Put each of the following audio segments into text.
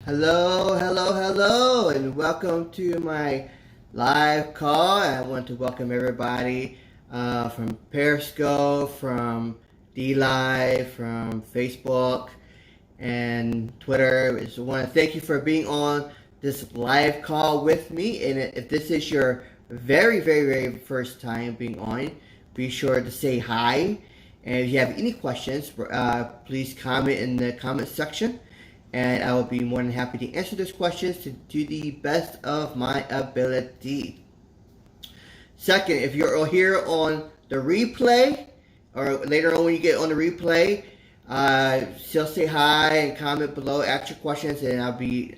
Hello, hello, hello, and welcome to my live call. I want to welcome everybody from Periscope, from DLive, from Facebook, and Twitter. I just want to thank you for being on this live call with me. And if this is your very first time being on, be sure to say hi. And if you have any questions, please comment in the comment section, and I will be more than happy to answer those questions to the best of my ability. Second, if you're here on the replay, or later on when you get on the replay, still say hi and comment below, ask your questions, and I'll be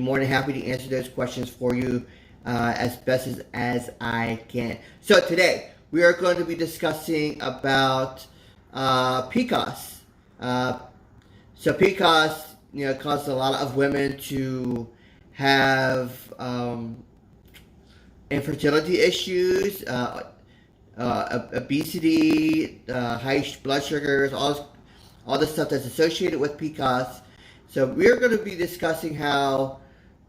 more than happy to answer those questions for you as best as I can. So today, we are going to be discussing about PCOS. So PCOS, causes a lot of women to have infertility issues, obesity, high blood sugars, all the stuff that's associated with PCOS. So we're going to be discussing how,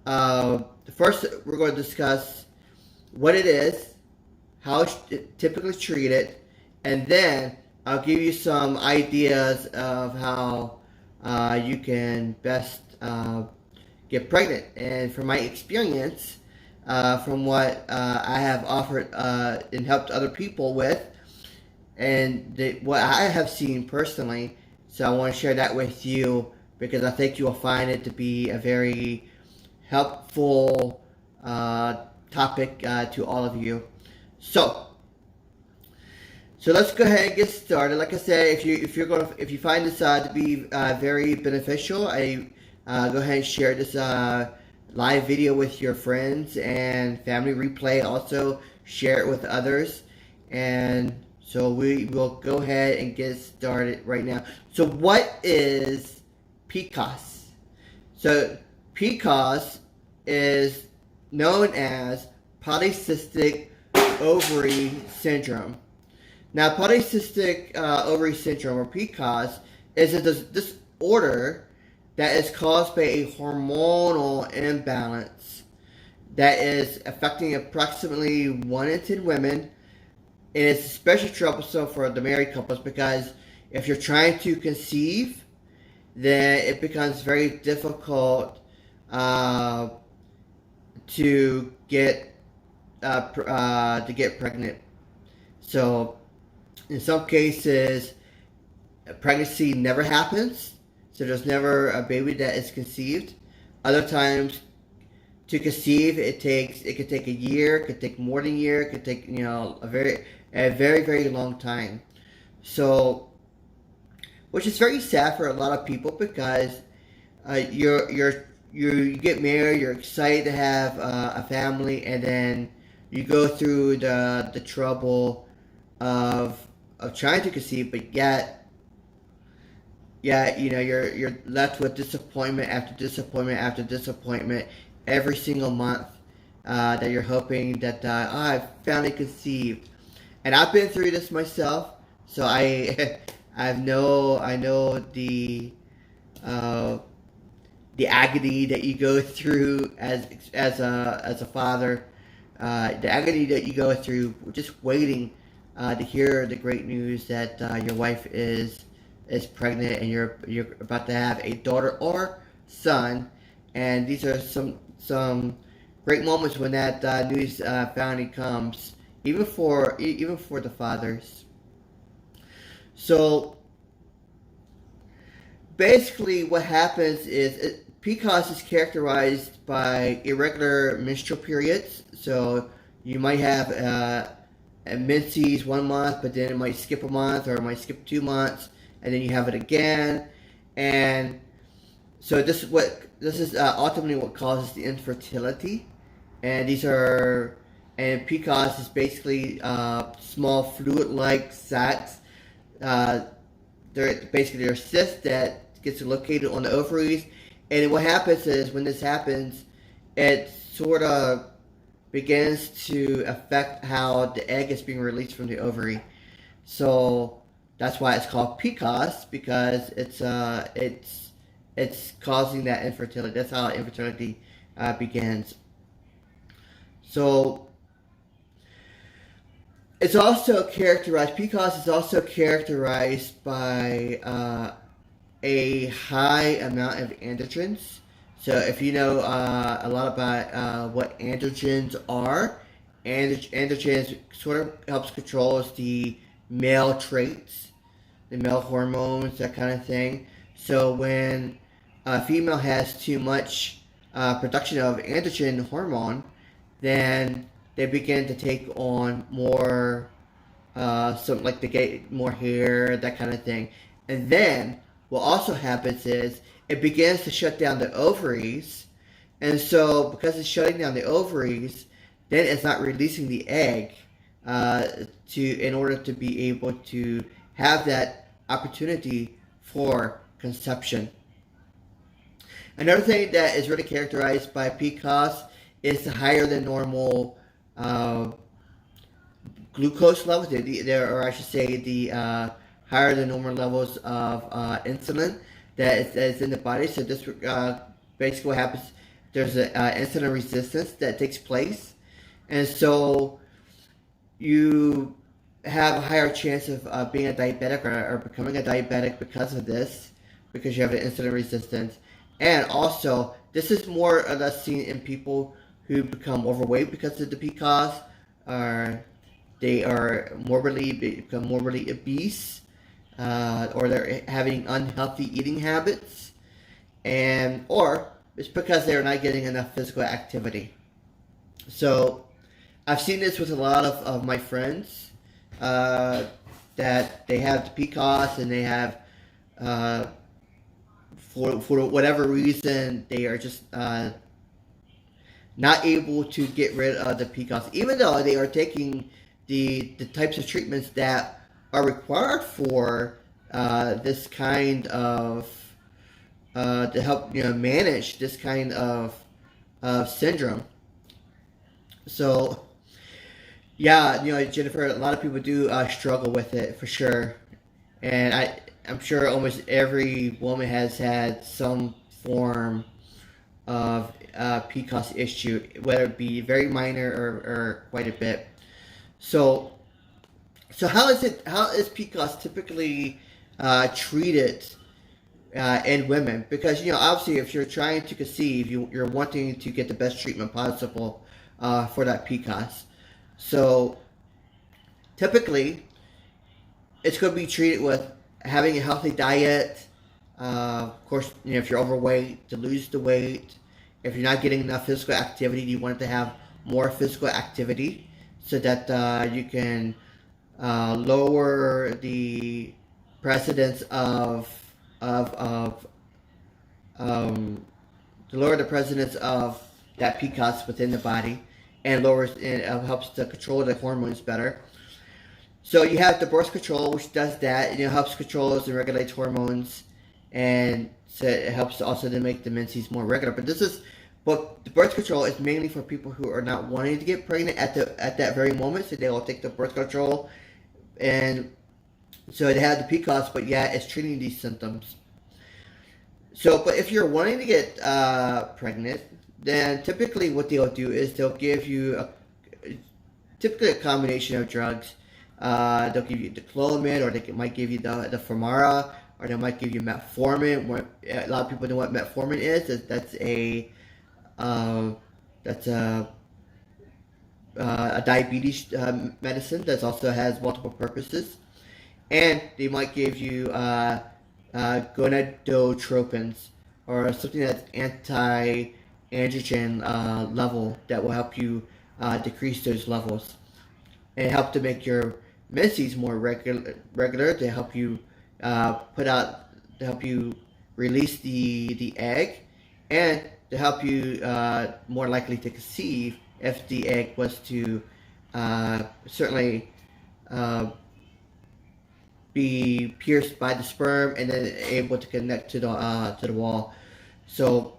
first we're going to discuss what it is, how it's typically treated, and then I'll give you some ideas of how you can best get pregnant. And from my experience, from what I have offered and helped other people with, and what I have seen personally, so I want to share that with you because I think you will find it to be a very helpful topic to all of you. So let's go ahead and get started. Like I said, if you find this to be very beneficial, go ahead and share this live video with your friends and family. Replay, also share it with others. And so we will go ahead and get started right now. So what is PCOS? So PCOS is known as polycystic ovary syndrome. Now, polycystic ovary syndrome, or PCOS, is a disorder that is caused by a hormonal imbalance that is affecting approximately 1 in 10 women. And it's especially troublesome for the married couples because if you're trying to conceive, then it becomes very difficult to get pregnant. So in some cases, pregnancy never happens, so there's never a baby that is conceived. Other times, to conceive, it could take a year, it could take more than a year, it could take a very long time. So, which is very sad for a lot of people because you get married, you're excited to have a family, and then you go through the trouble of trying to conceive, but yet you're left with disappointment after disappointment after disappointment every single month that you're hoping that I finally conceived. And I've been through this myself, so I know the agony that you go through as a father, the agony that you go through just waiting to hear the great news that your wife is pregnant and you're about to have a daughter or son. And these are some great moments when that news finally comes, even for the fathers. So basically what happens is PCOS is characterized by irregular menstrual periods. So you might have menses 1 month, but then it might skip a month, or it might skip 2 months, and then you have it again. And so this is ultimately what causes the infertility. And PCOS is basically small fluid-like sacs. They're cysts that gets located on the ovaries. And what happens is when this happens, it sort of begins to affect how the egg is being released from the ovary. So that's why it's called PCOS, because it's causing that infertility. That's how infertility begins. So it's also characterized. PCOS is also characterized by a high amount of androgens. So if you know a lot about what androgens are, androgens sort of helps controls the male traits, the male hormones, that kind of thing. So when a female has too much production of androgen hormone, then they begin to take on more, some like they get more hair, that kind of thing. And then what also happens is it begins to shut down the ovaries, and so because it's shutting down the ovaries, then it's not releasing the egg in order to be able to have that opportunity for conception. Another thing that is really characterized by PCOS is the higher than normal glucose levels, or I should say the higher than normal levels of insulin that is in the body. So this basically what happens, there's an insulin resistance that takes place. And so you have a higher chance of being a diabetic or becoming a diabetic because of this, because you have an insulin resistance. And also, this is more or less seen in people who become overweight because of the PCOS, or they are become morbidly obese, or they're having unhealthy eating habits, or it's because they're not getting enough physical activity. So I've seen this with a lot of my friends, that they have the PCOS and they have, for whatever reason, they are just not able to get rid of the PCOS, even though they are taking the types of treatments that are required for this kind of to help manage this kind of syndrome. So yeah, Jennifer, a lot of people do struggle with it for sure, and I'm sure almost every woman has had some form of PCOS issue, whether it be very minor or quite a bit. So how is PCOS typically treated in women? Because obviously, if you're trying to conceive, you're wanting to get the best treatment possible for that PCOS. So typically, it's going to be treated with having a healthy diet. Of course, if you're overweight, to lose the weight. If you're not getting enough physical activity, you want to have more physical activity so that you can lower the precedence of that PCOS within the body, and helps to control the hormones better. So you have the birth control, which does that. It helps controls and regulates hormones, and so it helps also to make the menses more regular. But the birth control is mainly for people who are not wanting to get pregnant at that very moment. So they will take the birth control, and so they have the PCOS, but yeah, it's treating these symptoms. So, but if you're wanting to get pregnant, then typically what they'll do is they'll give you typically a combination of drugs. They'll give you the Clomid, or they might give you the Femara, or they might give you metformin. A lot of people know what metformin is. That's a diabetes medicine that also has multiple purposes. And they might give you gonadotropins, or something that's anti-androgen level, that will help you decrease those levels and help to make your menses more regular, to help you release the egg, and to help you more likely to conceive if the egg was to certainly be pierced by the sperm and then able to connect to the wall. So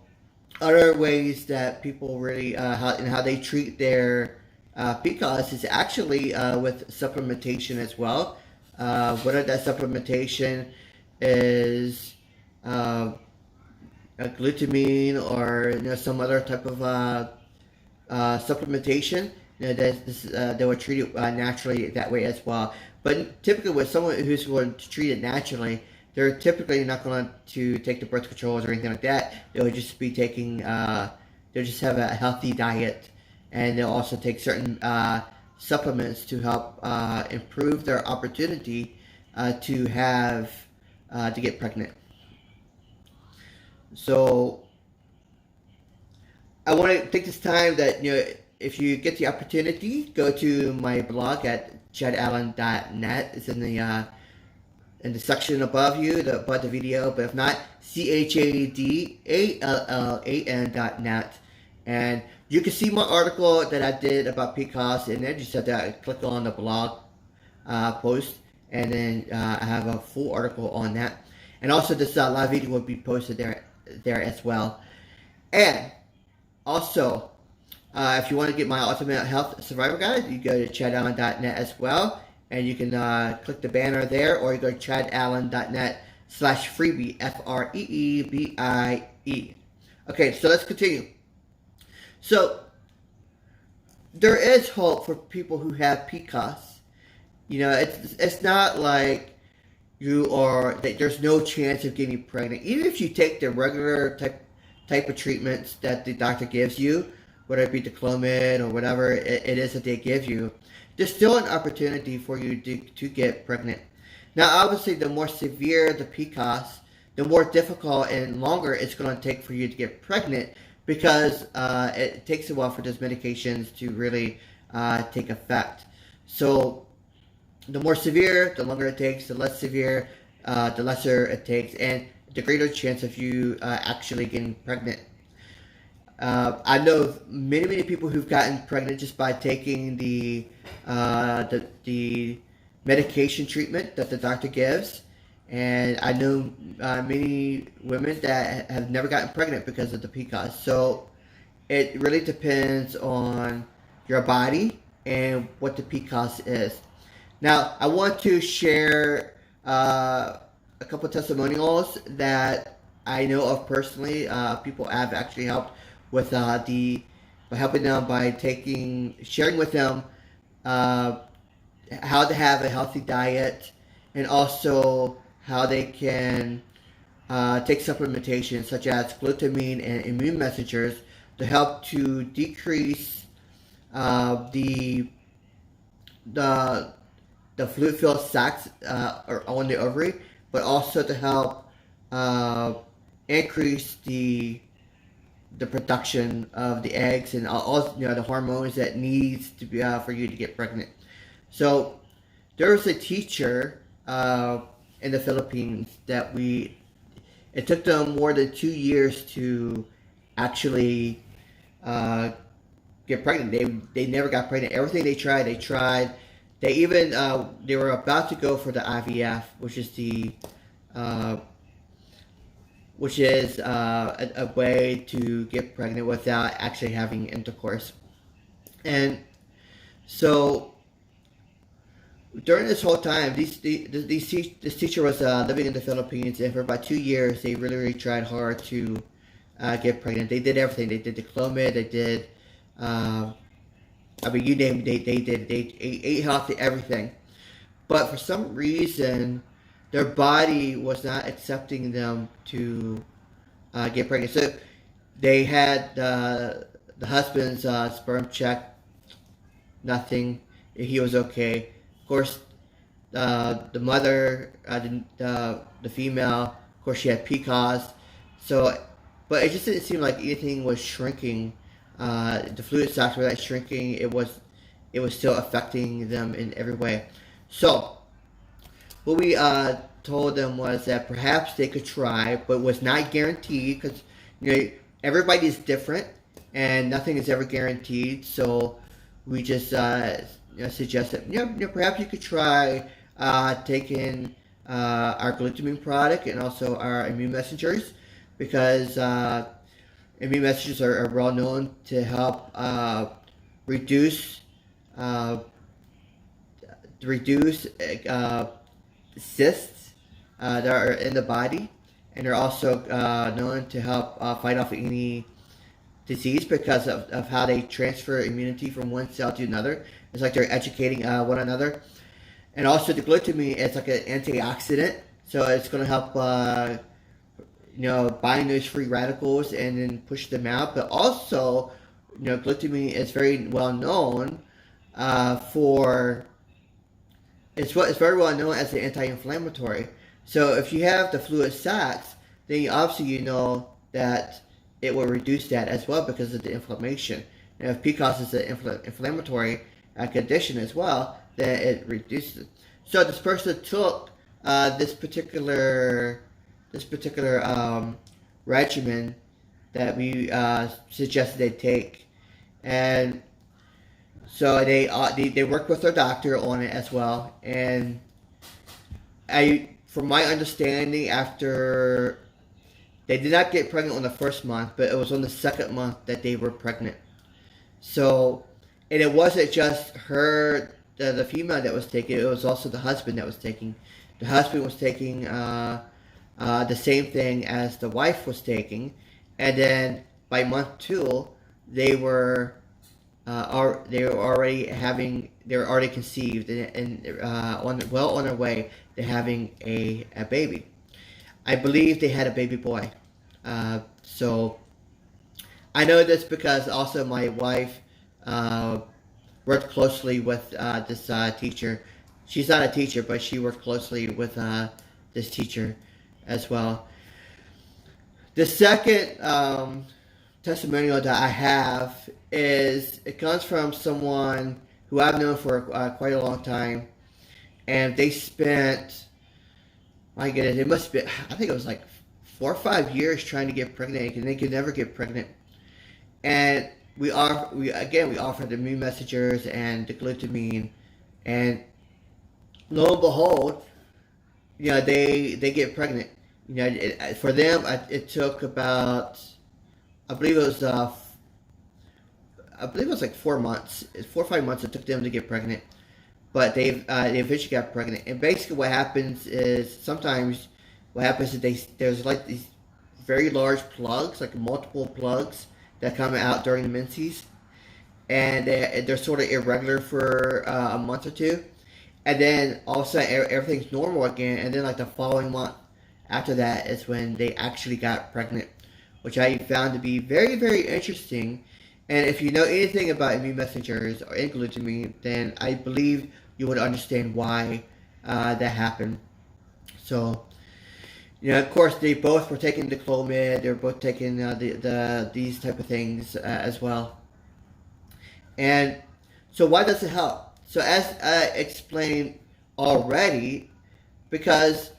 other ways that people really how they treat their PCOS is actually with supplementation as well. What that supplementation is, glutamine or some other type of supplementation, they will treat it naturally that way as well. But typically, with someone who's going to treat it naturally, they're typically not going to take the birth controls or anything like that. They'll just be taking, they'll just have a healthy diet, and they'll also take certain supplements to help improve their opportunity to have to get pregnant. So I want to take this time that, if you get the opportunity, go to my blog at chadallen.net. It's in the section above you, above the video. But if not, chadallan.net, and you can see my article that I did about PCOS, and then just have to click on the blog post, and then I have a full article on that. And also, this live video will be posted there as well. And also, if you want to get my Ultimate Health Survivor Guide, you go to chadallen.net as well. And you can click the banner there, or you go to chadallen.net/freebie, FREEBIE. Okay, so let's continue. So, there is hope for people who have PCOS. It's not like there's no chance of getting pregnant. Even if you take the regular type of treatments that the doctor gives you, whether it be the Clomid or whatever it is that they give you, there's still an opportunity for you to get pregnant. Now, obviously, the more severe the PCOS, the more difficult and longer it's going to take for you to get pregnant, because it takes a while for those medications to really take effect. So the more severe, the longer it takes. The less severe, the lesser it takes, and the greater chance of you actually getting pregnant. I know many people who've gotten pregnant just by taking the medication treatment that the doctor gives, and I know many women that have never gotten pregnant because of the PCOS. So it really depends on your body and what the PCOS is. Now, I want to share a couple testimonials that I know of personally. People have actually helped with by helping them by sharing with them how to have a healthy diet, and also how they can take supplementation such as glutamine and immune messengers to help to decrease the fluid-filled sacs on the ovary, but also to help increase the production of the eggs and all the hormones that needs to be for you to get pregnant. So there was a teacher in the Philippines that it took them more than 2 years to actually get pregnant. They never got pregnant. Everything they tried. They even they were about to go for the IVF, which is a way to get pregnant without actually having intercourse. And so during this whole time, this teacher was living in the Philippines, and for about 2 years, they really tried hard to get pregnant. They did everything. They did the Clomid. They did, you name it. They did. They ate healthy, everything. But for some reason, their body was not accepting them to get pregnant. So they had the husband's sperm check, nothing. He was okay. Of course, the mother, the female, of course, she had PCOS. So, but it just didn't seem like anything was shrinking. The fluid sacs were not shrinking. It was still affecting them in every way. So what we told them was that perhaps they could try, but was not guaranteed, because everybody's different and nothing is ever guaranteed. So we just suggested perhaps you could try taking our glutamine product and also our immune messengers, because immune messengers are well known to help reduce cysts that are in the body, and they're also known to help fight off any disease because of how they transfer immunity from one cell to another. It's like they're educating one another. And also the glutamine is like an antioxidant, so it's going to help bind those free radicals and then push them out. But also, glutamine is very well known for it's very well known as an anti-inflammatory. So if you have the fluid sacs, then obviously you know that it will reduce that as well because of the inflammation. And if PCOS is an inflammatory condition as well, then it reduces. So this person took this particular regimen that we suggested they take, and so they worked with their doctor on it as well. And from my understanding, after they did not get pregnant on the first month, but it was on the second month that they were pregnant. So, and it wasn't just her, the female that was taking it, it was also the husband that was taking. The husband was taking the same thing as the wife was taking, and then by month 2, they were already conceived and on their way to having a baby. I believe they had a baby boy. So I know this because also my wife worked closely with this teacher. She's not a teacher, but she worked closely with this teacher as well. The second testimonial that I have it comes from someone who I've known for quite a long time, and they spent, my goodness, it must have been, I think it was like 4 or 5 years trying to get pregnant, and they could never get pregnant. And we offered the immune messengers and the glutamine, and lo and behold, they get pregnant. For them, it took about, I believe it was like 4 months, 4 or 5 months it took them to get pregnant. But they eventually got pregnant. And basically what happens is there's like these very large plugs, like multiple plugs that come out during the menses. And they're sort of irregular for a month or two. And then all of a sudden everything's normal again. And then like the following month after that is when they actually got pregnant, which I found to be very, very interesting. And if you know anything about immune messengers or glutamine, then I believe you would understand why that happened. So, of course, they both were taking the Clomid. They were both taking these type of things as well. And so why does it help? So as I explained already, because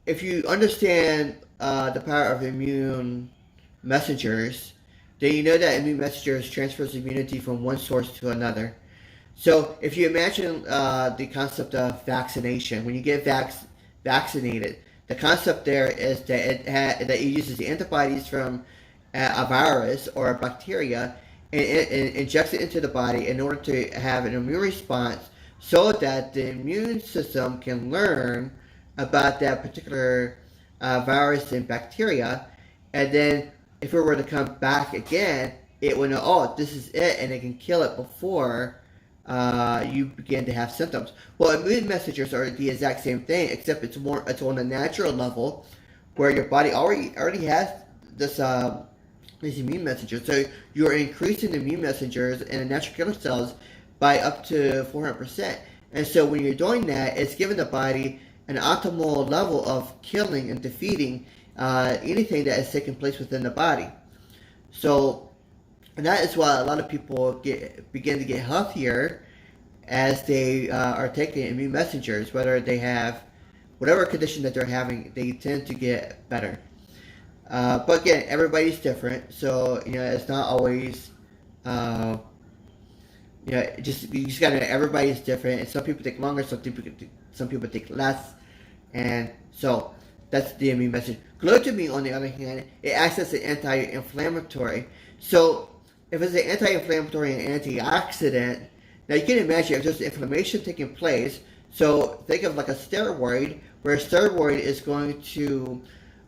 if you understand the power of immune messengers, then you know that immune messengers transfers immunity from one source to another. So if you imagine the concept of vaccination, when you get vaccinated, the concept there is that that it uses the antibodies from a virus or a bacteria and injects it into the body in order to have an immune response so that the immune system can learn about that particular virus and bacteria, and then if it were to come back again, it will know, oh, this is it, and it can kill it before you begin to have symptoms. Well, immune messengers are the exact same thing, except it's on a natural level, where your body already has this these immune messengers. So you're increasing the immune messengers and the natural killer cells by up to 400%. And so when you're doing that, it's giving the body an optimal level of killing and defeating anything that is taking place within the body. So, and that is why a lot of people begin to get healthier as they are taking immune messengers. Whether they have whatever condition that they're having, they tend to get better. But again, everybody's different, so it's not always you just gotta. Everybody's different, and some people take longer, some people take less, and so that's the immune message. Glutamine, on the other hand, it acts as an anti-inflammatory. So if it's an anti-inflammatory and antioxidant, now you can imagine if there's inflammation taking place. So think of like a steroid, where a steroid is going to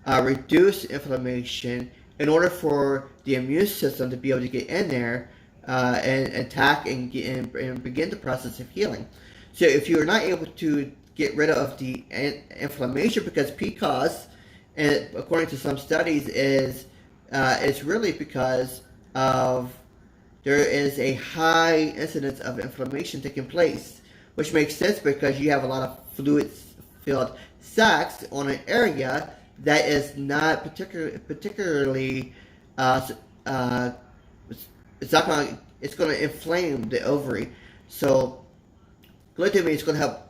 reduce inflammation in order for the immune system to be able to get in there and attack and begin the process of healing. So if you're not able to get rid of the inflammation, because PCOS, and according to some studies, is really because of there is a high incidence of inflammation taking place, which makes sense because you have a lot of fluid-filled sacs on an area that is not particularly it's going to inflame the ovary. So glutamine is going to help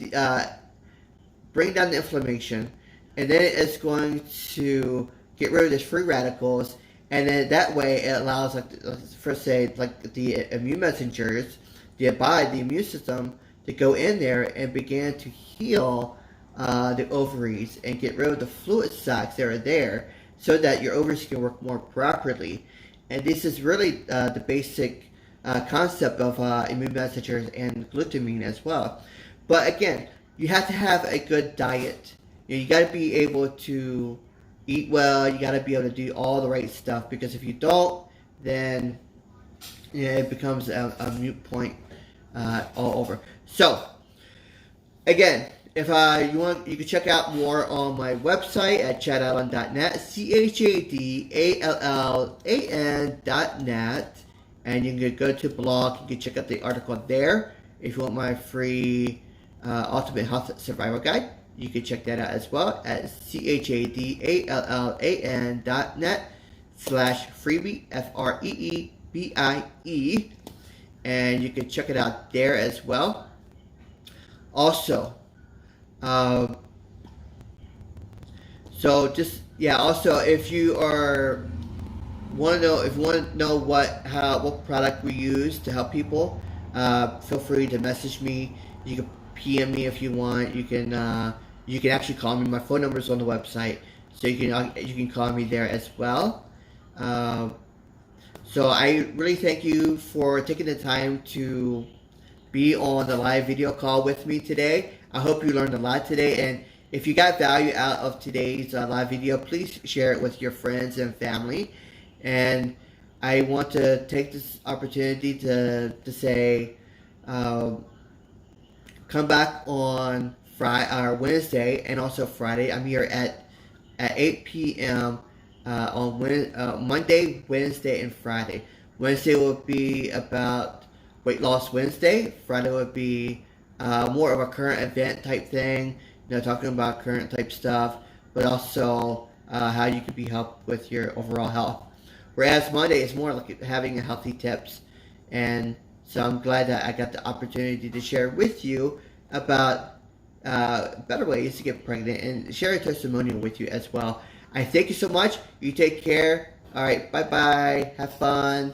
bring down the inflammation, and then it's going to get rid of these free radicals, and then that way it allows, like the immune messengers, the immune system, to go in there and begin to heal the ovaries and get rid of the fluid sacs that are there, so that your ovaries can work more properly. And this is really the basic concept of immune messengers and glutamine as well. But again, you have to have a good diet. You got to be able to eat well. You got to be able to do all the right stuff, because if you don't, then it becomes a moot point all over. So again, if you want, you can check out more on my website at chadallan.net, CHADALLAN.net, and you can go to blog. You can check out the article there. If you want my free Ultimate Health Survival Guide, you can check that out as well at CHADALLAN.net/freebie, FREEBIE, and you can check it out there as well. Also, also, if you want to know what product we use to help people, feel free to message me. You can PM me if you want. You can actually call me. My phone number is on the website, so you can call me there as well. So I really thank you for taking the time to be on the live video call with me today. I hope you learned a lot today, and if you got value out of today's live video, please share it with your friends and family. And I want to take this opportunity to say, come back on Wednesday and also Friday. I'm here at 8 p.m. On Monday, Wednesday, and Friday. Wednesday will be about Weight Loss Wednesday. Friday would be more of a current event type thing, talking about current type stuff, but also how you could be helped with your overall health. Whereas Monday is more like having a healthy tips. And so I'm glad that I got the opportunity to share with you about better ways to get pregnant and share a testimonial with you as well. I thank you so much. You take care. All right. Bye-bye. Have fun.